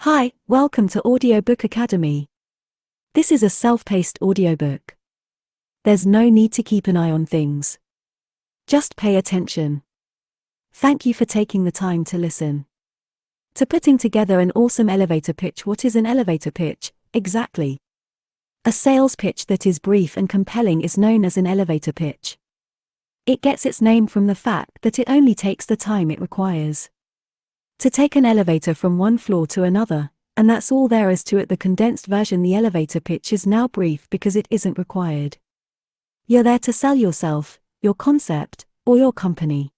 Hi, welcome to Audiobook Academy. This is a self-paced audiobook. There's no need to keep an eye on things. Just pay attention. Thank you for taking the time to listen. To putting together an awesome elevator pitch. What is an elevator pitch, exactly? A sales pitch that is brief and compelling is known as an elevator pitch. It gets its name from the fact that it only takes the time it requires to take an elevator from one floor to another, and that's all there is to it. The condensed version, the elevator pitch, is now brief because it isn't required. You're there to sell yourself, your concept, or your company.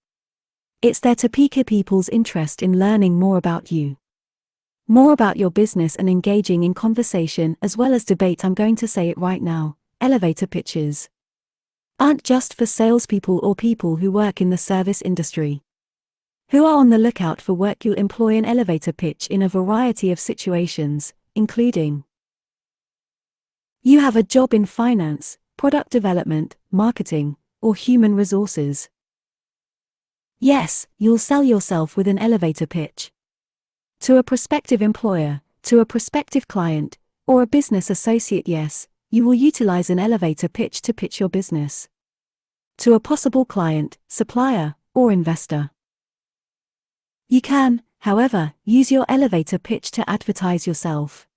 It's there to pique people's interest in learning more about you, more about your business, and engaging in conversation as well as debate. I'm going to say it right now. Elevator pitches aren't just for salespeople or people who work in the service industry, who are on the lookout for work. You'll employ an elevator pitch in a variety of situations, including you have a job in finance, product development, marketing, or human resources. Yes, you'll sell yourself with an elevator pitch. To a prospective employer, to a prospective client, or a business associate. Yes, you will utilize an elevator pitch to pitch your business to a possible client, supplier, or investor. You can, however, use your elevator pitch to advertise yourself.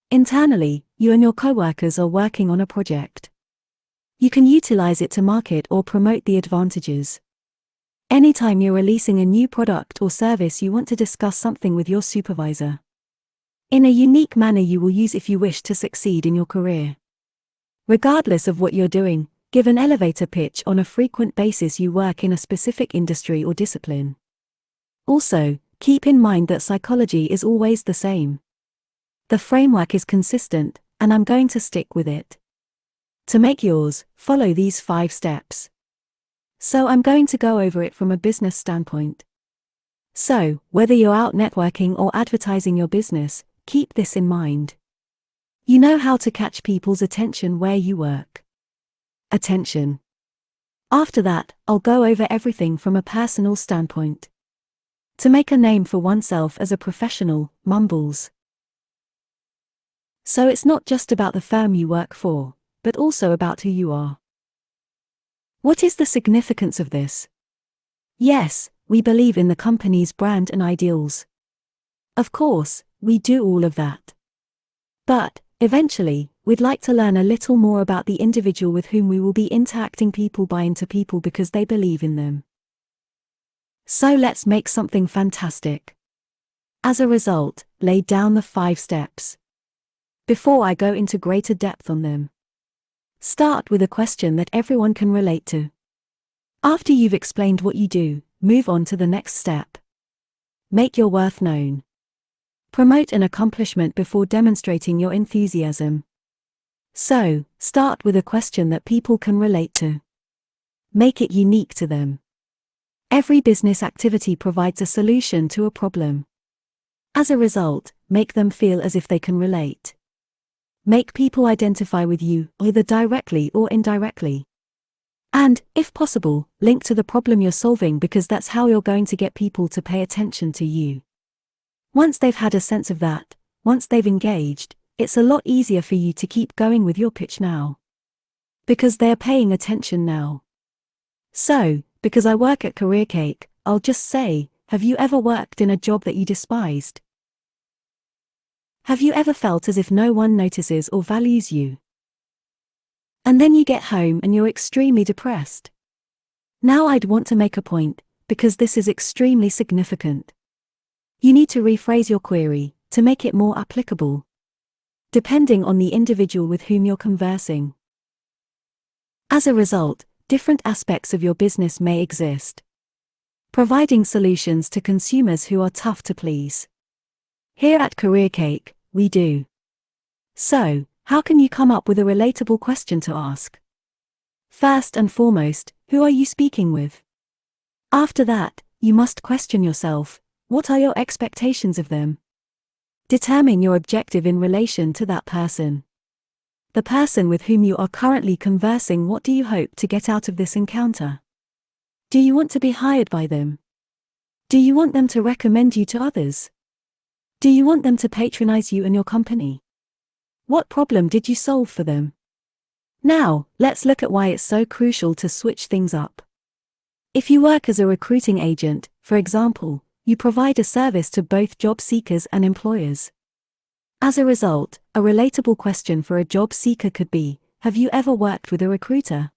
Internally, you and your coworkers are working on a project. You can utilize it to market or promote the advantages. Anytime you're releasing a new product or service, you want to discuss something with your supervisor in a unique manner you will use if you wish to succeed in your career. Regardless of what you're doing, give an elevator pitch on a frequent basis. You work in a specific industry or discipline. Also, keep in mind that psychology is always the same. The framework is consistent, and I'm going to stick with it. To make yours, follow these 5 steps. So I'm going to go over it from a business standpoint. So, whether you're out networking or advertising your business, keep this in mind. You know how to catch people's attention where you work. Attention. After that, I'll go over everything from a personal standpoint. To make a name for oneself as a professional, mumbles. So it's not just about the firm you work for, but also about who you are. What is the significance of this? Yes, we believe in the company's brand and ideals. Of course, we do all of that. But, eventually, we'd like to learn a little more about the individual with whom we will be interacting. People buy into people because they believe in them. So let's make something fantastic. As a result, lay down the 5 steps. Before I go into greater depth on them, start with a question that everyone can relate to. After you've explained what you do, move on to the next step. Make your worth known. Promote an accomplishment before demonstrating your enthusiasm. So, start with a question that people can relate to. Make it unique to them. Every business activity provides a solution to a problem. As a result, make them feel as if they can relate. Make people identify with you, either directly or indirectly. And, if possible, link to the problem you're solving, because that's how you're going to get people to pay attention to you. Once they've had a sense of that, once they've engaged, it's a lot easier for you to keep going with your pitch now. Because they're paying attention now. So, because I work at Career Cake, I'll just say, have you ever worked in a job that you despised? Have you ever felt as if no one notices or values you? And then you get home and you're extremely depressed. Now I'd want to make a point, because this is extremely significant. You need to rephrase your query, to make it more applicable, depending on the individual with whom you're conversing. As a result, different aspects of your business may exist. Providing solutions to consumers who are tough to please. Here at Career Cake, we do. So, how can you come up with a relatable question to ask? First and foremost, who are you speaking with? After that, you must question yourself, what are your expectations of them? Determine your objective in relation to that person. The person with whom you are currently conversing. What do you hope to get out of this encounter? Do you want to be hired by them? Do you want them to recommend you to others? Do you want them to patronize you and your company? What problem did you solve for them? Now, let's look at why it's so crucial to switch things up. If you work as a recruiting agent, for example, you provide a service to both job seekers and employers. As a result, a relatable question for a job seeker could be, have you ever worked with a recruiter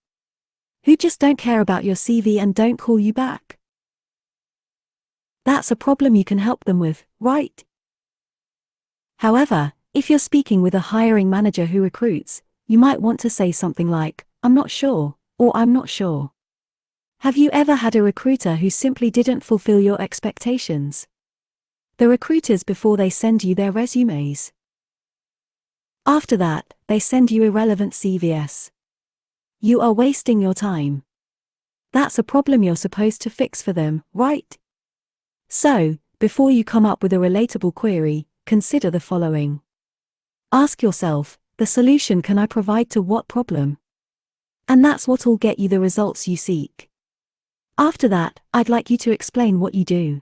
who just don't care about your CV and don't call you back? That's a problem you can help them with, right? However, if you're speaking with a hiring manager who recruits, you might want to say something like, I'm not sure, or I'm not sure. Have you ever had a recruiter who simply didn't fulfill your expectations? The recruiters before they send you their resumes. After that, they send you irrelevant CVs. You are wasting your time. That's a problem you're supposed to fix for them, right? So, before you come up with a relatable query, consider the following. Ask yourself, the solution can I provide to what problem? And that's what'll get you the results you seek. After that, I'd like you to explain what you do.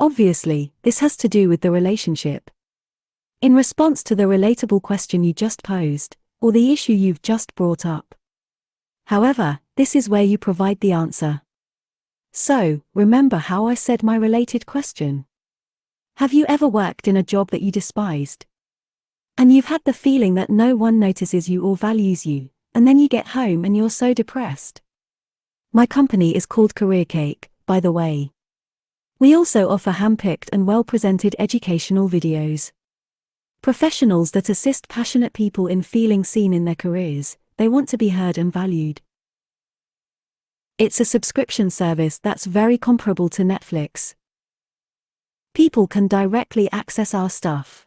Obviously, this has to do with the relationship. In response to the relatable question you just posed, or the issue you've just brought up. However, this is where you provide the answer. So, remember how I said my related question. Have you ever worked in a job that you despised? And you've had the feeling that no one notices you or values you, and then you get home and you're so depressed. My company is called Career Cake, by the way. We also offer hand-picked and well-presented educational videos. Professionals that assist passionate people in feeling seen in their careers. They want to be heard and valued. It's a subscription service that's very comparable to Netflix. People can directly access our stuff.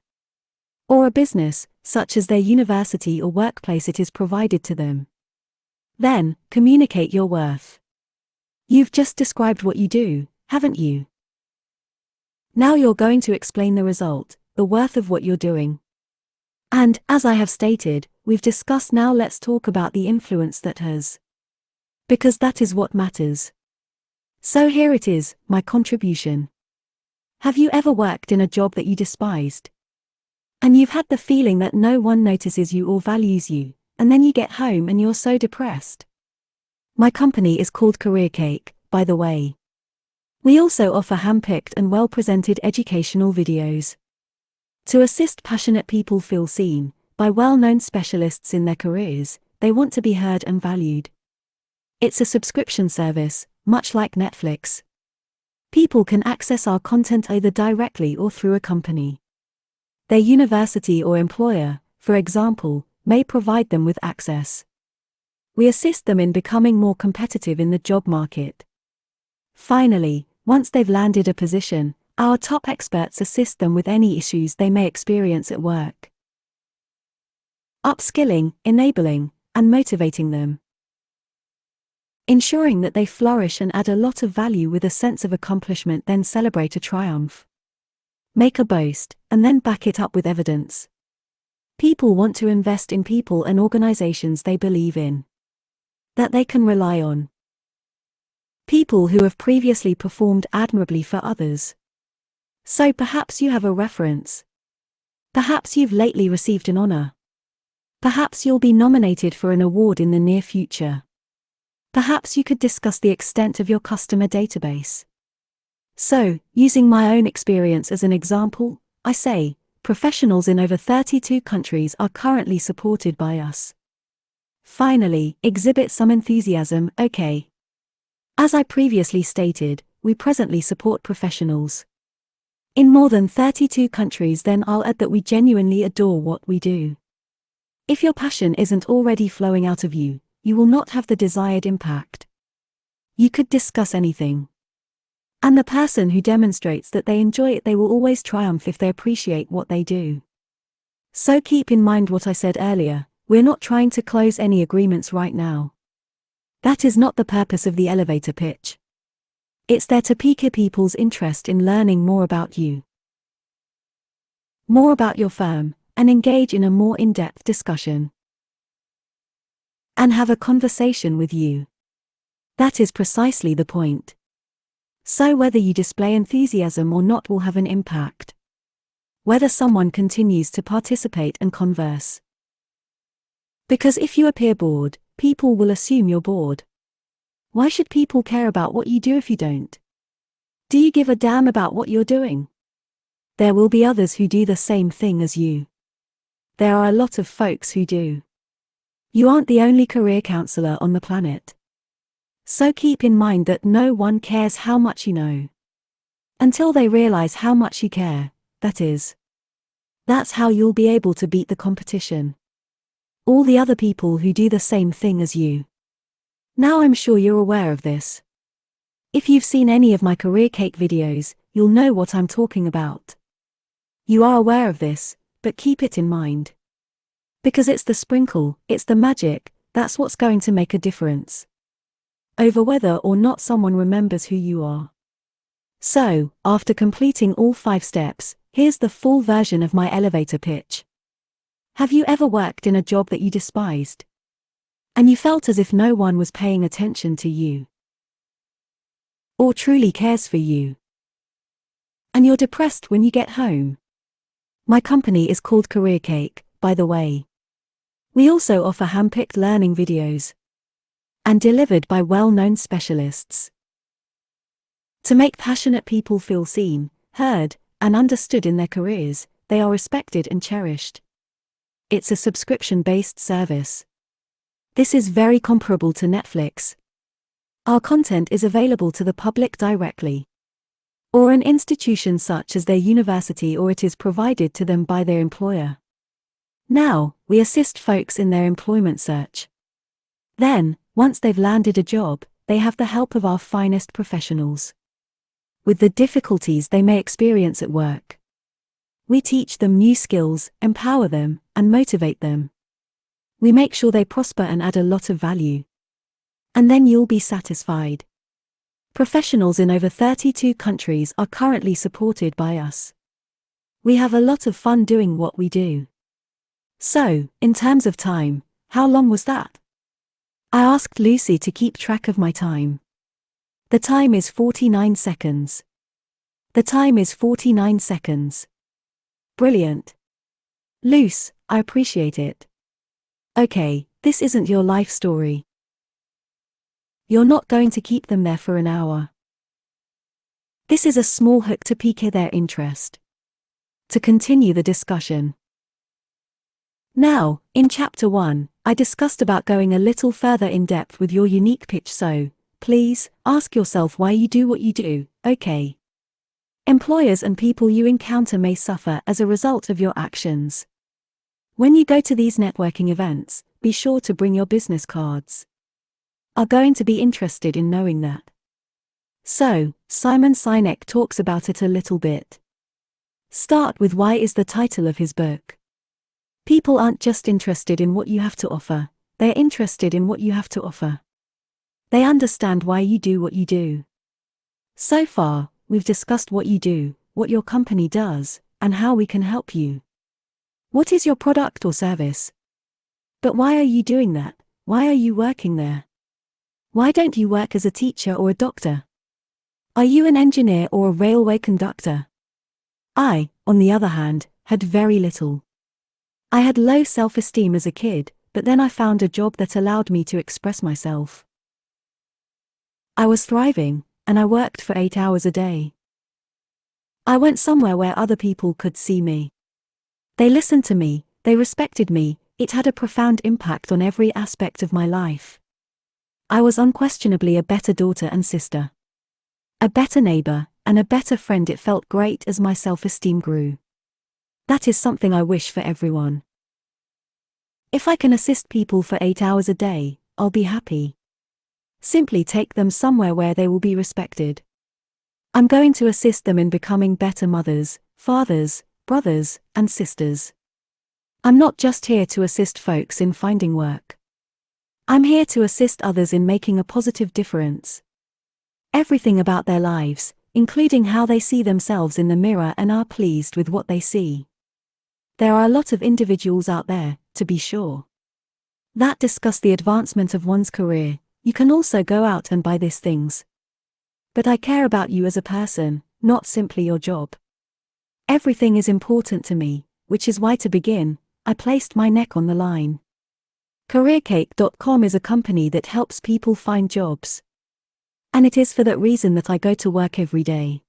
Or a business, such as their university or workplace, it is provided to them. Then, communicate your worth. You've just described what you do, haven't you? Now you're going to explain the result, the worth of what you're doing. And, as I have stated, we've discussed. Now let's talk about the influence that has. Because that is what matters. So here it is, my contribution. Have you ever worked in a job that you despised? And you've had the feeling that no one notices you or values you, and then you get home and you're so depressed. My company is called Career Cake, by the way. We also offer hand-picked and well-presented educational videos. To assist passionate people feel seen, by well-known specialists in their careers, they want to be heard and valued. It's a subscription service, much like Netflix. People can access our content either directly or through a company. Their university or employer, for example, may provide them with access. We assist them in becoming more competitive in the job market. Finally, once they've landed a position, our top experts assist them with any issues they may experience at work. Upskilling, enabling, and motivating them. Ensuring that they flourish and add a lot of value with a sense of accomplishment, then celebrate a triumph. Make a boast, and then back it up with evidence. People want to invest in people and organizations they believe in. That they can rely on. People who have previously performed admirably for others. So perhaps you have a reference. Perhaps you've lately received an honor. Perhaps you'll be nominated for an award in the near future. Perhaps you could discuss the extent of your customer database. So, using my own experience as an example, I say, professionals in over 32 countries are currently supported by us. Finally, exhibit some enthusiasm, okay? As I previously stated, we presently support professionals in more than 32 countries. Then I'll add that we genuinely adore what we do. If your passion isn't already flowing out of you, you will not have the desired impact. You could discuss anything. And the person who demonstrates that they enjoy it, they will always triumph if they appreciate what they do. So keep in mind what I said earlier, we're not trying to close any agreements right now. That is not the purpose of the elevator pitch. It's there to pique people's interest in learning more about you, more about your firm, and engage in a more in-depth discussion. And have a conversation with you. That is precisely the point. So whether you display enthusiasm or not will have an impact. whether someone continues to participate and converse. Because if you appear bored, people will assume you're bored. Why should people care about what you do if you don't? Do you give a damn about what you're doing? There will be others who do the same thing as you. There are a lot of folks who do. You aren't the only career counselor on the planet. So keep in mind that no one cares how much you know. Until they realize how much you care, that is. That's how you'll be able to beat the competition. All the other people who do the same thing as you. Now I'm sure you're aware of this. If you've seen any of my career cake videos, you'll know what I'm talking about. You are aware of this, but keep it in mind. Because it's the sprinkle, it's the magic, that's what's going to make a difference. Over whether or not someone remembers who you are. So, after completing all 5 steps, here's the full version of my elevator pitch. Have you ever worked in a job that you despised? And you felt as if no one was paying attention to you? Or truly cares for you? And you're depressed when you get home? My company is called Career Cake, by the way. We also offer handpicked learning videos. And delivered by well-known specialists. To make passionate people feel seen, heard, and understood in their careers, they are respected and cherished. It's a subscription-based service. This is very comparable to Netflix. Our content is available to the public directly. Or an institution such as their university, or it is provided to them by their employer. Now, we assist folks in their employment search. Then, once they've landed a job, they have the help of our finest professionals. With the difficulties they may experience at work. We teach them new skills, empower them, and motivate them. We make sure they prosper and add a lot of value. And then you'll be satisfied. Professionals in over 32 countries are currently supported by us. We have a lot of fun doing what we do. So, in terms of time, how long was that? I asked Lucy to keep track of my time. The time is 49 seconds. The time is 49 seconds. Brilliant. Luce, I appreciate it. Okay, this isn't your life story. You're not going to keep them there for an hour. This is a small hook to pique their interest. To continue the discussion. Now, in Chapter 1, I discussed about going a little further in depth with your unique pitch, so, please, ask yourself why you do what you do, okay? Employers and people you encounter may suffer as a result of your actions. When you go to these networking events, be sure to bring your business cards. Are going to be interested in knowing that. So, Simon Sinek talks about it a little bit. Start with why is the title of his book. People aren't just interested in what you have to offer, they're interested in what you have to offer. They understand why you do what you do. So far, we've discussed what you do, what your company does, and how we can help you. What is your product or service? But why are you doing that? Why are you working there? Why don't you work as a teacher or a doctor? Are you an engineer or a railway conductor? I, on the other hand, had very little. I had low self-esteem as a kid, but then I found a job that allowed me to express myself. I was thriving, and I worked for 8 hours a day. I went somewhere where other people could see me. They listened to me, they respected me, it had a profound impact on every aspect of my life. I was unquestionably a better daughter and sister. A better neighbor, and a better friend. It felt great as my self-esteem grew. That is something I wish for everyone. If I can assist people for 8 hours a day, I'll be happy. Simply take them somewhere where they will be respected. I'm going to assist them in becoming better mothers, fathers, brothers, and sisters. I'm not just here to assist folks in finding work. I'm here to assist others in making a positive difference. Everything about their lives, including how they see themselves in the mirror and are pleased with what they see. There are a lot of individuals out there, to be sure, that discuss the advancement of one's career. You can also go out and buy these things. But I care about you as a person, not simply your job. Everything is important to me, which is why to begin, I placed my neck on the line. CareerCake.com is a company that helps people find jobs. And it is for that reason that I go to work every day.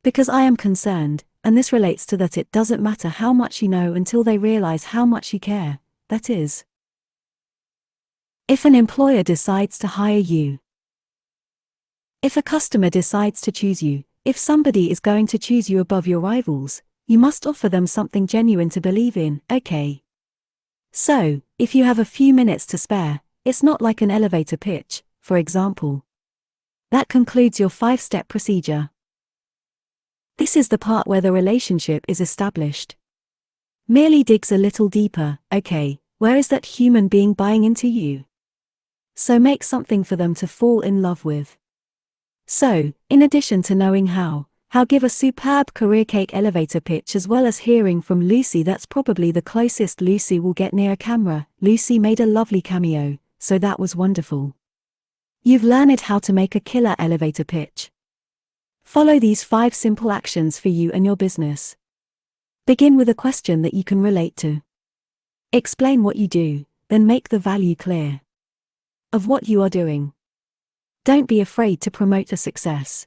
Because I am concerned, and this relates to that it doesn't matter how much you know until they realize how much you care, that is. If an employer decides to hire you, if a customer decides to choose you, if somebody is going to choose you above your rivals, you must offer them something genuine to believe in, okay? So, if you have a few minutes to spare, it's not like an elevator pitch, for example. That concludes your 5-step procedure. This is the part where the relationship is established. Merely digs a little deeper, okay, where is that human being buying into you? So make something for them to fall in love with. So, in addition to knowing how give a superb career cake elevator pitch as well as hearing from Lucy. That's probably the closest Lucy will get near a camera. Lucy made a lovely cameo, so that was wonderful. You've learned how to make a killer elevator pitch. Follow these 5 simple actions for you and your business. Begin with a question that you can relate to. Explain what you do, then make the value clear of what you are doing. Don't be afraid to promote a success.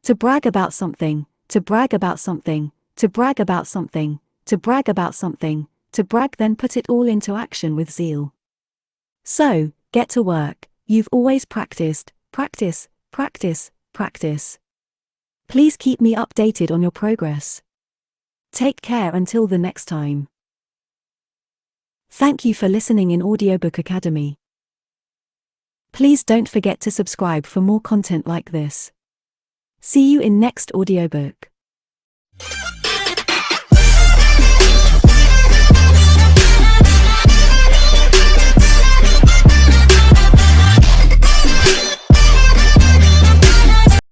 To brag about something, to brag about something, to brag about something, to brag about something, to brag, then put it all into action with zeal. So, get to work. You've always practiced, practice, practice, practice. Please keep me updated on your progress. Take care until the next time. Thank you for listening in Audiobook Academy. Please don't forget to subscribe for more content like this. See you in next audiobook.